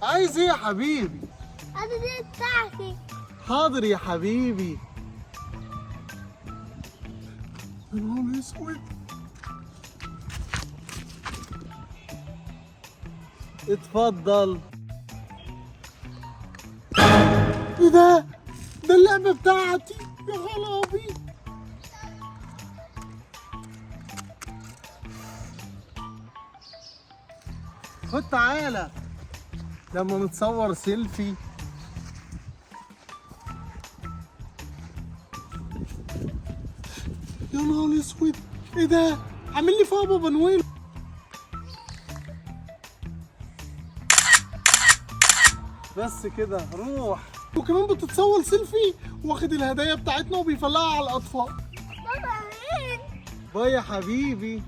عايز ايه يا حبيبي؟ هذه دي بتاعتي. حاضر يا حبيبي. يا نهار اسود. اتفضل. ايه ده؟ ده اللعبة بتاعتي يا خرابي. خد تعالى لما نتصور سيلفي. يا نهار اسود، ايه ده؟ عامل لي فيها بابا نويل. بس كده روح. وكمان بتتصور سيلفي واخد الهدايا بتاعتنا وبيفلقها على الاطفال. بابا مين؟ باي يا حبيبي.